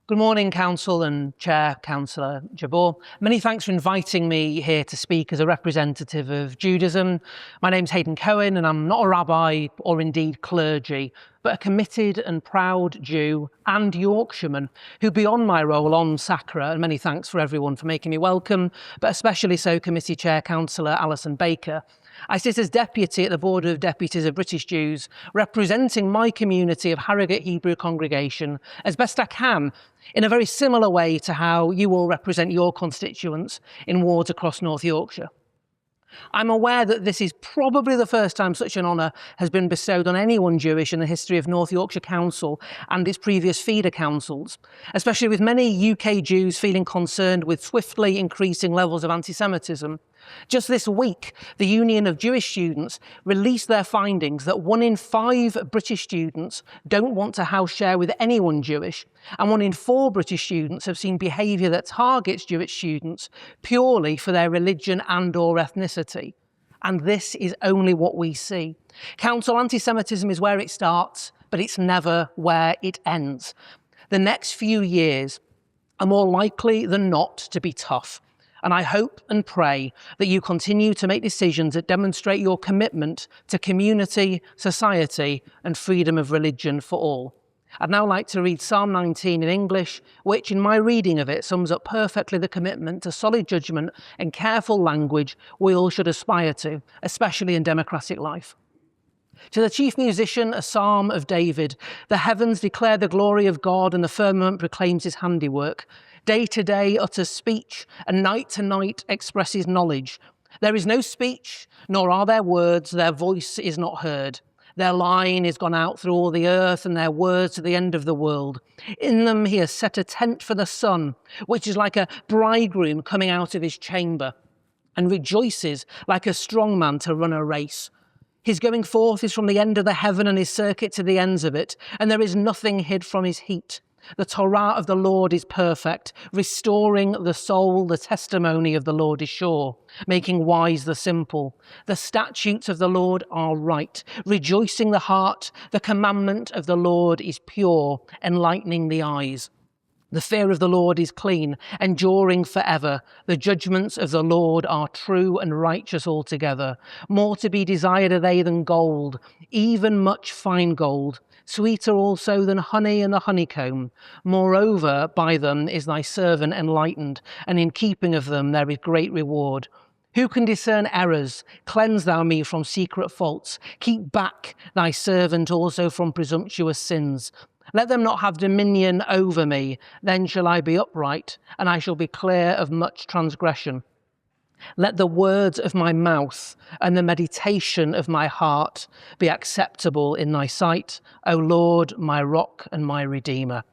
Good morning, Council and Chair, Councillor Jabor. Many thanks for inviting me here to speak as a representative of Judaism. My name's Hayden Cohen and I'm not a rabbi or indeed clergy, but a committed and proud Jew and Yorkshireman who, beyond my role on Sacra, and many thanks for everyone for making me welcome, but especially so Committee Chair Councillor Alison Baker, I sit as deputy at the Board of Deputies of British Jews, representing my community of Harrogate Hebrew congregation as best I can, in a very similar way to how you all represent your constituents in wards across North Yorkshire. I'm aware that this is probably the first time such an honour has been bestowed on anyone Jewish in the history of North Yorkshire Council and its previous feeder councils, especially with many UK Jews feeling concerned with swiftly increasing levels of anti-Semitism. Just this week, the Union of Jewish Students released their findings that 1 in 5 British students don't want to house share with anyone Jewish, and 1 in 4 British students have seen behaviour that targets Jewish students purely for their religion and/or ethnicity. And this is only what we see. Council anti-Semitism is where it starts, but it's never where it ends. The next few years are more likely than not to be tough. And I hope and pray that you continue to make decisions that demonstrate your commitment to community, society, and freedom of religion for all. I'd now like to read Psalm 19 in English, which in my reading of it sums up perfectly the commitment to solid judgment and careful language we all should aspire to, especially in democratic life. To the chief musician, a psalm of David. The heavens declare the glory of God and the firmament proclaims his handiwork. Day to day utters speech, and night to night expresses knowledge. There is no speech, nor are there words, their voice is not heard. Their line is gone out through all the earth, and their words to the end of the world. In them he has set a tent for the sun, which is like a bridegroom coming out of his chamber, and rejoices like a strong man to run a race. His going forth is from the end of the heaven, and his circuit to the ends of it, and there is nothing hid from his heat. The Torah of the Lord is perfect, restoring the soul. The testimony of the Lord is sure, making wise the simple. The statutes of the Lord are right, rejoicing the heart. The commandment of the Lord is pure, enlightening the eyes. The fear of the Lord is clean, enduring forever. The judgments of the Lord are true and righteous altogether. More to be desired are they than gold, even much fine gold. Sweeter also than honey and the honeycomb. Moreover, by them is thy servant enlightened, and in keeping of them there is great reward. Who can discern errors? Cleanse thou me from secret faults. Keep back thy servant also from presumptuous sins. Let them not have dominion over me, then shall I be upright, and I shall be clear of much transgression. Let the words of my mouth and the meditation of my heart be acceptable in thy sight, O Lord, my rock and my redeemer.